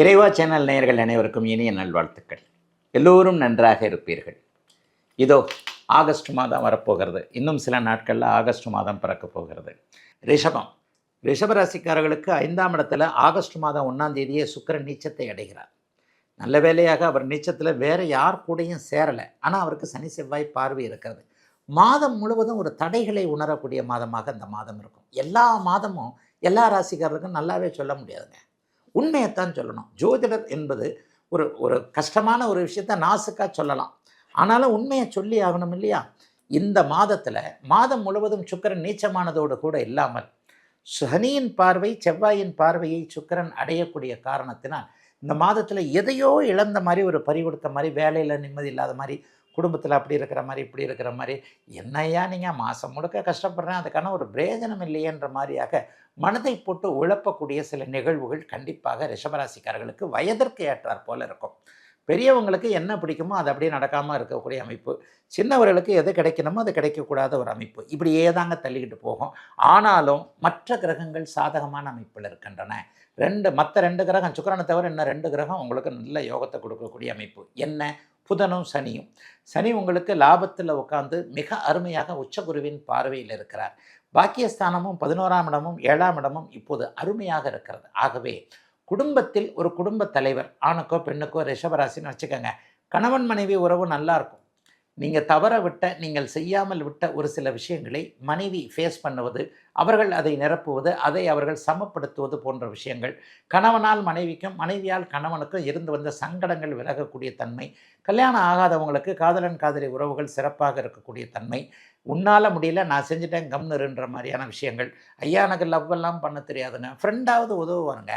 இறைவா சேனல் நேயர்கள் அனைவருக்கும் இனிய நல்வாழ்த்துக்கள். எல்லோரும் நன்றாக இருப்பீர்கள். இதோ ஆகஸ்ட் மாதம் வரப்போகிறது. இன்னும் சில நாட்களில் ஆகஸ்ட் மாதம் பிறக்கப் போகிறது. ரிஷபம், ரிஷபராசிக்காரர்களுக்கு 5ஆம் இடத்துல ஆகஸ்ட் மாதம் 1ஆம் தேதியே சுக்கிரன் நீச்சத்தை அடைகிறார். நல்ல வேளையாக அவர் நீச்சத்தில் வேறு யார் கூடயும் சேரலை. ஆனால் அவருக்கு சனி செவ்வாய் பார்வை இருக்கிறது. மாதம் முழுவதும் ஒரு தடைகளை உணரக்கூடிய மாதமாக இந்த மாதம் இருக்கும். எல்லா மாதமும் எல்லா ராசிக்காரர்களுக்கும் நல்லாவே சொல்ல முடியாதுங்க. உண்மையைத்தான் சொல்லணும். ஜோதிடர் என்பது ஒரு ஒரு கஷ்டமான ஒரு விஷயத்த நாசுக்காக சொல்லலாம். ஆனாலும் உண்மையை சொல்லி ஆகணும் இல்லையா? இந்த மாதத்தில் மாதம் முழுவதும் சுக்கிரன் நீச்சமானதோடு கூட இல்லாமல் சனியின் பார்வை செவ்வாயின் பார்வையை சுக்கிரன் அடையக்கூடிய காரணத்தினால் இந்த மாதத்தில் எதையோ இழந்த மாதிரி, ஒரு பறி கொடுத்த மாதிரி, வேலையில் நிம்மதி இல்லாத மாதிரி, குடும்பத்தில் அப்படி இருக்கிற மாதிரி இப்படி இருக்கிற மாதிரி, என்னையா நீங்கள் மாதம் முழுக்க கஷ்டப்படுறேன், அதுக்கான ஒரு பிரயோஜனம் இல்லையன்ற மாதிரியாக மனதை போட்டு உழப்பக்கூடிய சில நிகழ்வுகள் கண்டிப்பாக ரிஷபராசிக்காரர்களுக்கு வயதிற்கு ஏற்றாற் போல் இருக்கும். பெரியவங்களுக்கு என்ன பிடிக்குமோ அது அப்படியே நடக்காமல் இருக்கக்கூடிய அமைப்பு, சின்னவர்களுக்கு எது கிடைக்கணுமோ அது கிடைக்கக்கூடாத ஒரு அமைப்பு, இப்படியே தாங்க தள்ளிக்கிட்டு போகும். ஆனாலும் மற்ற கிரகங்கள் சாதகமான அமைப்பில் இருக்கின்றன. மற்ற ரெண்டு கிரகம், சுக்கிரனை தவிர இன்னும் 2 கிரகம் உங்களுக்கு நல்ல யோகத்தை கொடுக்கக்கூடிய அமைப்பு. என்ன? புதனும் சனியும். சனி உங்களுக்கு லாபத்தில் உட்கார்ந்து மிக அருமையாக உச்சகுருவின் பார்வையில் இருக்கிறார். பாக்கியஸ்தானமும் 11ஆம் இடமும் 7ஆம் இடமும் இப்போது அருமையாக இருக்கிறது. ஆகவே குடும்பத்தில் ஒரு குடும்ப தலைவர், ஆணுக்கோ பெண்ணுக்கோ, ரிஷபராசின்னு வச்சுக்கோங்க, கணவன் மனைவி உறவு நல்லா இருக்கும். நீங்கள் தவற விட்ட, நீங்கள் செய்யாமல் விட்ட ஒரு சில விஷயங்களை மனைவி ஃபேஸ் பண்ணுவது, அவர்கள் அதை நிரப்புவது, அதை அவர்கள் சமப்படுத்துவது போன்ற விஷயங்கள், கணவனால் மனைவிக்கும் மனைவியால் கணவனுக்கும் இருந்து வந்த சங்கடங்கள் விலகக்கூடிய தன்மை, கல்யாணம் ஆகாதவங்களுக்கு காதலன் காதலி உறவுகள் சிறப்பாக இருக்கக்கூடிய தன்மை, உன்னால் முடியல நான் செஞ்சுட்டேன் கம்னுன்ற மாதிரியான விஷயங்கள். ஐயா எனக்கு லவ்வெல்லாம் பண்ண தெரியாதுங்க, ஃப்ரெண்டாவது உதவுவாருங்க.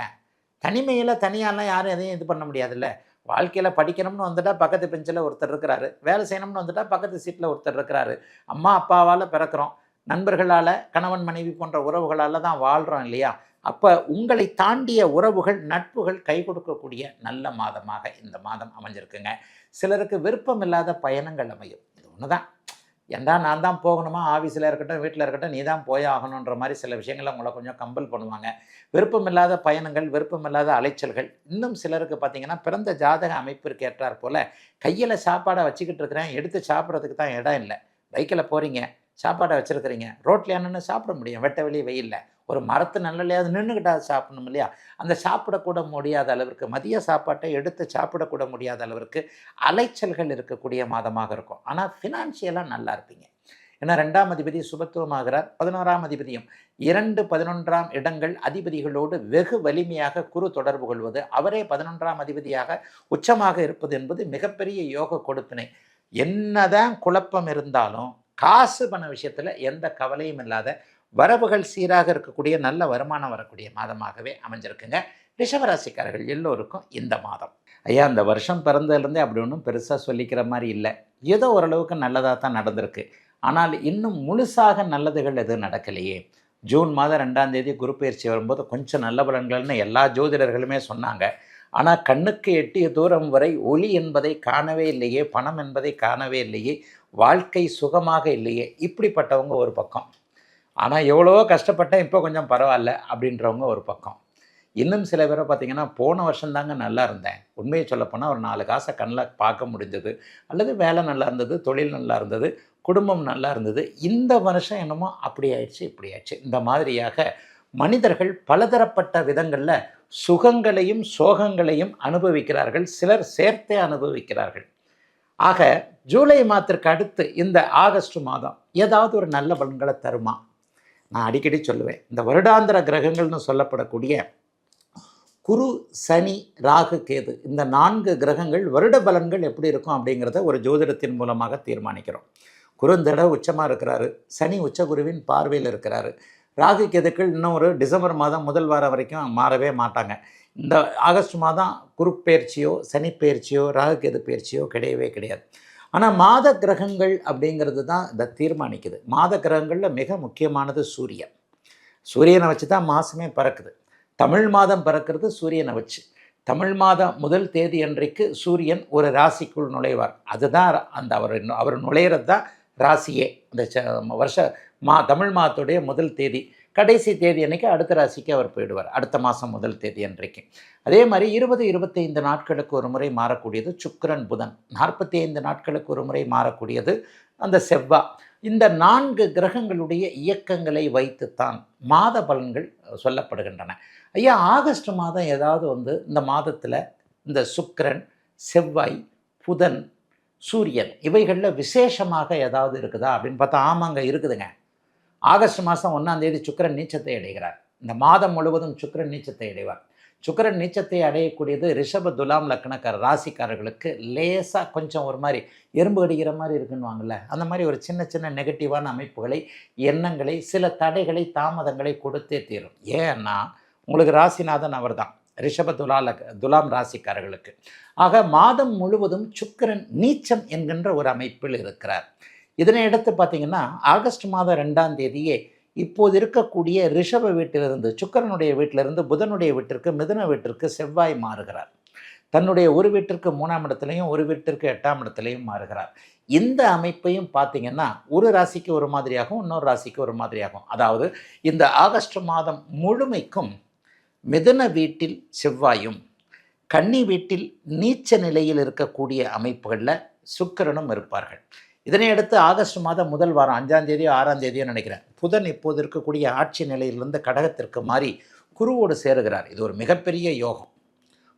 தனிமையில் தனியாலாம் யாரும் எதையும் இது பண்ண முடியாதுல்ல. வாழ்க்கையில் படிக்கணும்னு வந்துட்டால் பக்கத்து பெஞ்சில் ஒருத்தர் இருக்கிறாரு, வேலை செய்யணும்னு வந்துட்டால் பக்கத்து சீட்டில் ஒருத்தர் இருக்கிறாரு. அம்மா அப்பாவால் பிறக்கிறோம், நண்பர்களால், கணவன் மனைவி போன்ற உறவுகளால் தான் வாழ்கிறோம் இல்லையா? அப்போ உங்களை தாண்டிய உறவுகள், நட்புகள் கை கொடுக்கக்கூடிய நல்ல மாதமாக இந்த மாதம் அமைஞ்சிருக்குங்க. சிலருக்கு விருப்பம் இல்லாத பயணங்கள் அமையும். இது ஒன்று தான். ஏன்டா நான் தான் போகணுமா, ஆஃபீஸில் இருக்கட்டும் வீட்டில் இருக்கட்டும் நீ தான் போய் ஆகணுன்ற மாதிரி சில விஷயங்களை உங்களை கொஞ்சம் கம்பல் பண்ணுவாங்க. விருப்பமில்லாத பயணங்கள், விருப்பமில்லாத அலைச்சல்கள். இன்னும் சிலருக்கு பார்த்திங்கன்னா பிறந்த ஜாதக அமைப்பிற்கு ஏற்றாற் போல் கையில் சாப்பாடை வச்சுக்கிட்டு இருக்கிறேன், எடுத்து சாப்பிட்றதுக்கு தான் இடம் இல்லை. பைக்கில் போகிறீங்க, சாப்பாடை வச்சுருக்கிறீங்க, ரோட்டில் என்னென்னு சாப்பிட முடியும் வெட்ட வெளி வெயிலில்? ஒரு மரத்து நல்லலையாவது நின்றுக்கிட்டா சாப்பிடணும் இல்லையா? அந்த சாப்பிடக்கூட முடியாத அளவிற்கு, மதிய சாப்பாட்டை எடுத்து சாப்பிடக்கூட முடியாத அளவிற்கு அலைச்சல்கள் இருக்கக்கூடிய மாதமாக இருக்கும். ஆனால் ஃபினான்ஷியலாக நல்லா இருப்பீங்க. ஏன்னா 2ஆம் அதிபதி சுபத்துவமாகிறார். 11ஆம் அதிபதியும் 2, 11ஆம் இடங்கள் அதிபதிகளோடு வெகு வலிமையாக குறு தொடர்பு கொள்வது, அவரே 11ஆம் அதிபதியாக உச்சமாக இருப்பது என்பது மிகப்பெரிய யோக கொடுப்பினை. என்னதான் குழப்பம் இருந்தாலும் காசு பண விஷயத்தில் எந்த கவலையும் இல்லாத, வரவுகள் சீராக இருக்கக்கூடிய, நல்ல வருமானம் வரக்கூடிய மாதமாகவே அமைஞ்சிருக்குங்க ரிஷபராசிக்காரர்கள் எல்லோருக்கும் இந்த மாதம். ஐயா இந்த வருஷம் பிறந்ததுலேருந்தே அப்படி ஒன்றும் பெருசாக சொல்லிக்கிற மாதிரி இல்லை, ஏதோ ஓரளவுக்கு நல்லதாக தான் நடந்திருக்கு. ஆனால் இன்னும் முழுசாக நல்லதுகள் எதுவும் நடக்கலையே. ஜூன் மாதம் 2ஆம் தேதி குரு பயிற்சி வரும்போது கொஞ்சம் நல்ல பலன்கள்னு எல்லா ஜோதிடர்களுமே சொன்னாங்க. ஆனால் கண்ணுக்கு எட்டிய தூரம் வரை ஒளி என்பதை காணவே இல்லையே, பணம் என்பதை காணவே இல்லையே, வாழ்க்கை சுகமாக இல்லையே, இப்படிப்பட்டவங்க ஒரு பக்கம். ஆனால் எவ்வளவோ கஷ்டப்பட்டேன் இப்போ கொஞ்சம் பரவாயில்ல அப்படின்றவங்க ஒரு பக்கம். இன்னும் சில பேரை பார்த்திங்கன்னா போன வருஷம்தாங்க நல்லா இருந்தேன், உண்மையை சொல்லப்போனால் ஒரு 4 காசை கண்ணில் பார்க்க முடிஞ்சது, அல்லது வேலை நல்லா இருந்தது, தொழில் நல்லா இருந்தது, குடும்பம் நல்லா இருந்தது, இந்த வருஷம் என்னமோ அப்படி ஆயிடுச்சு இப்படி ஆயிடுச்சு. இந்த மாதிரியாக மனிதர்கள் பலதரப்பட்ட விதங்களில் சுகங்களையும் சோகங்களையும் அனுபவிக்கிறார்கள், சிலர் சேர்த்தே அனுபவிக்கிறார்கள். ஆக ஜூலை மாதத்திற்கு அடுத்து இந்த ஆகஸ்ட் மாதம் ஏதாவது ஒரு நல்ல பலன்களை தருமா? நான் அடிக்கடி சொல்லுவேன், இந்த வருடாந்திர கிரகங்கள்னு சொல்லப்படக்கூடிய குரு, சனி, ராகு, கேது, இந்த 4 கிரகங்கள் வருட பலன்கள் எப்படி இருக்கும் அப்படிங்கிறத ஒரு ஜோதிடத்தின் மூலமாக தீர்மானிக்கிறோம். குரு இந்த தடவை உச்சமாக இருக்கிறாரு, சனி உச்சகுருவின் பார்வையில் இருக்கிறாரு, ராகு கேதுக்கள் இன்னும் ஒரு டிசம்பர் மாதம் முதல் வாரம் வரைக்கும் மாறவே மாட்டாங்க. இந்த ஆகஸ்ட் மாதம் குரு பயிற்சியோ சனி பயிற்சியோ ராகு கேது பயிற்சியோ கிடையவே கிடையாது. ஆனால் மாத கிரகங்கள் அப்படிங்கிறது தான் இதை தீர்மானிக்குது. மாத கிரகங்களில் மிக முக்கியமானது சூரியன். சூரியனை வச்சு தான் மாதமே பிறக்குது. தமிழ் மாதம் பிறக்கிறது சூரியனை வச்சு. தமிழ் மாதம் முதல் தேதி அன்றைக்கு சூரியன் ஒரு ராசிக்குள் நுழைவார். அதுதான் அந்த அவர் நுழையிறது தான் ராசியே. இந்த வருஷ தமிழ் மாதத்துடைய முதல் தேதி கடைசி தேதி அன்னைக்கு அடுத்த ராசிக்கு அவர் போயிடுவார், அடுத்த மாதம் முதல் தேதி அன்றைக்கு. அதே மாதிரி 20-25 நாட்களுக்கு ஒரு முறை மாறக்கூடியது சுக்கிரன் புதன், 45 நாட்களுக்கு ஒரு முறை மாறக்கூடியது அந்த செவ்வாய். இந்த 4 கிரகங்களுடைய இயக்கங்களை வைத்துத்தான் மாத பலன்கள் சொல்லப்படுகின்றன. ஐயா, ஆகஸ்ட் மாதம் ஏதாவது இந்த மாதத்தில் இந்த சுக்கிரன், செவ்வாய், புதன், சூரியன் இவைகளில் விசேஷமாக ஏதாவது இருக்குதா அப்படின்னு பார்த்தா ஆமாங்க, இருக்குதுங்க. ஆகஸ்ட் மாதம் 1ஆம் தேதி சுக்கிரன் நீச்சத்தை அடைகிறார். இந்த மாதம் முழுவதும் சுக்கிரன் நீச்சத்தை அடைவார். சுக்கிரன் நீச்சத்தை அடையக்கூடியது ரிஷப, துலாம் லக்னக்கார ராசிக்காரர்களுக்கு லேசாக கொஞ்சம் ஒரு மாதிரி எறும்பு அடிக்கிற மாதிரி இருக்குன்னுவாங்கள்ல, அந்த மாதிரி ஒரு சின்ன சின்ன நெகட்டிவான அமைப்புகளை, எண்ணங்களை, சில தடைகளை, தாமதங்களை கொடுத்தே தீரும். ஏன்னா உங்களுக்கு ராசிநாதன் அவர் தான், ரிஷப துலாம் ராசிக்காரர்களுக்கு. ஆக மாதம் முழுவதும் சுக்கிரன் நீச்சம் என்கின்ற ஒரு அமைப்பில் இருக்கிறார். இதனை எடுத்து பார்த்தீங்கன்னா ஆகஸ்ட் மாதம் 2ஆம் தேதியே இப்போது இருக்கக்கூடிய ரிஷப வீட்டிலிருந்து, சுக்கிரனுடைய வீட்டிலிருந்து புதனுடைய வீட்டிற்கு, மிதுன வீட்டிற்கு செவ்வாய் மாறுகிறார். தன்னுடைய ஒரு வீட்டிற்கு 3ஆம் இடத்துலையும் ஒரு வீட்டிற்கு 8ஆம் இடத்துலையும் மாறுகிறார். இந்த அமைப்பையும் பார்த்தீங்கன்னா ஒரு ராசிக்கு ஒரு மாதிரியாகும், இன்னொரு ராசிக்கு ஒரு மாதிரியாகும். அதாவது இந்த ஆகஸ்ட் மாதம் முழுமைக்கும் மிதுன வீட்டில் செவ்வாயும், கன்னி வீட்டில் நீச்ச நிலையில் இருக்கக்கூடிய அமைப்புகளில் சுக்கிரனும் இருப்பார்கள். இதனையடுத்து ஆகஸ்ட் மாதம் முதல் வாரம் 5ஆம் தேதியோ 6ஆம் தேதியோ நினைக்கிறேன், புதன் இப்போது இருக்கக்கூடிய ஆட்சி நிலையிலிருந்து கடகத்திற்கு மாறி குருவோடு சேருகிறார். இது ஒரு மிகப்பெரிய யோகம்.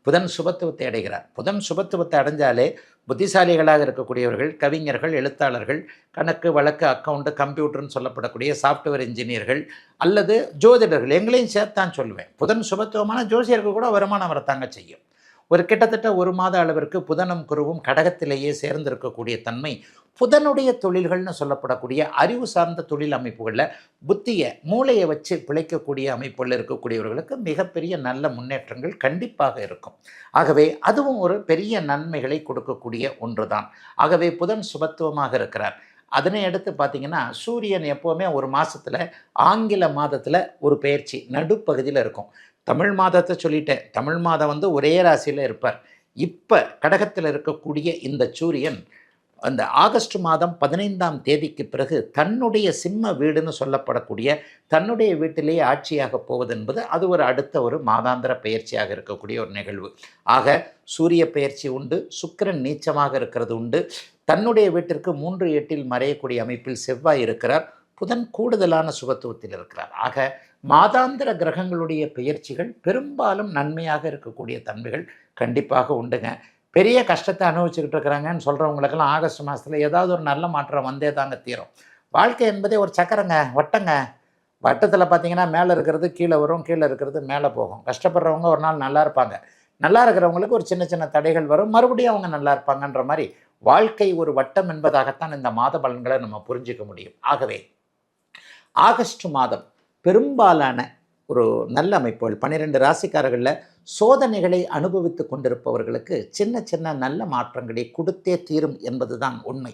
புதன் சுபத்துவத்தை அடைகிறார். புதன் சுபத்துவத்தை அடைஞ்சாலே புத்திசாலிகளாக இருக்கக்கூடியவர்கள், கவிஞர்கள், எழுத்தாளர்கள், கணக்கு வழக்கு, அக்கௌண்ட்டு, கம்ப்யூட்டர்னு சொல்லப்படக்கூடிய சாஃப்ட்வேர் இன்ஜினியர்கள் அல்லது ஜோதிடர்கள், எங்களையும் சேர்த்தான் சொல்லுவேன். புதன் சுபத்துவமான ஜோசியர்கள் கூட வருமானம் வரத்தாங்க செய்யும். ஒரு கிட்டத்தட்ட ஒரு மாத அளவிற்கு புதனும் குருவும் கடகத்திலேயே சேர்ந்திருக்கக்கூடிய தன்மை புதனுடைய தொழில்கள்னு சொல்லப்படக்கூடிய அறிவு சார்ந்த தொழில் அமைப்புகளில் புத்தியை, மூளையை வச்சு பிழைக்கக்கூடிய அமைப்புகளில் இருக்கக்கூடியவர்களுக்கு மிகப்பெரிய நல்ல முன்னேற்றங்கள் கண்டிப்பாக இருக்கும். ஆகவே அதுவும் ஒரு பெரிய நன்மைகளை கொடுக்கக்கூடிய ஒன்று தான். ஆகவே புதன் சுபத்துவமாக இருக்கிறார். அதனை அடுத்து பார்த்திங்கன்னா சூரியன் எப்போவுமே ஒரு மாதத்தில், ஆங்கில மாதத்தில் ஒரு பெயர்ச்சி நடுப்பகுதியில் இருக்கும். தமிழ் மாதத்தை சொல்லிட்டேன், தமிழ் மாதம் ஒரே ராசியில் இருப்பார். இப்போ கடகத்தில் இருக்கக்கூடிய இந்த சூரியன் அந்த ஆகஸ்ட் மாதம் 15ஆம் தேதிக்கு பிறகு தன்னுடைய சிம்ம வீடுன்னு சொல்லப்படக்கூடிய தன்னுடைய வீட்டிலேயே ஆட்சியாக போவது என்பது அது ஒரு அடுத்த ஒரு மாதாந்திர பயிற்சியாக இருக்கக்கூடிய ஒரு நிகழ்வு. ஆக சூரிய பயிற்சி உண்டு, சுக்கிரன் நீச்சமாக இருக்கிறது உண்டு, தன்னுடைய வீட்டிற்கு 3-8 மறையக்கூடிய அமைப்பில் செவ்வாய் இருக்கிறார், புதன் கூடுதலான சுபத்துவத்தில் இருக்கிறார். ஆக மாதாந்திர கிரகங்களுடைய பெயர்ச்சிகள் பெரும்பாலும் நன்மையாக இருக்கக்கூடிய தன்மைகள் கண்டிப்பாக உண்டுங்க. பெரிய கஷ்டத்தை அனுபவிச்சுக்கிட்டு இருக்கிறாங்கன்னு சொல்கிறவங்களுக்கெல்லாம் ஆகஸ்ட் மாதத்தில் ஏதாவது ஒரு நல்ல மாற்றம் வந்தே தாங்க தீரும். வாழ்க்கை என்பதே ஒரு சக்கரங்க, வட்டங்க. வட்டத்தில் பார்த்திங்கன்னா மேலே இருக்கிறது கீழே வரும், கீழே இருக்கிறது மேலே போகும். கஷ்டப்படுறவங்க ஒரு நாள் நல்லா இருப்பாங்க, நல்லா இருக்கிறவங்களுக்கு ஒரு சின்ன சின்ன தடைகள் வரும், மறுபடியும் அவங்க நல்லா இருப்பாங்கன்ற மாதிரி வாழ்க்கை ஒரு வட்டம் என்பதாகத்தான் இந்த மாத பலன்களை நம்ம புரிஞ்சிக்க முடியும். ஆகவே ஆகஸ்ட் மாதம் பெரும்பாலான ஒரு நல்ல அமைப்புகள் 12 ராசிக்காரர்களில் சோதனைகளை அனுபவித்து கொண்டிருப்பவர்களுக்கு சின்ன சின்ன நல்ல மாற்றங்களை கொடுத்தே தீரும் என்பதுதான் உண்மை.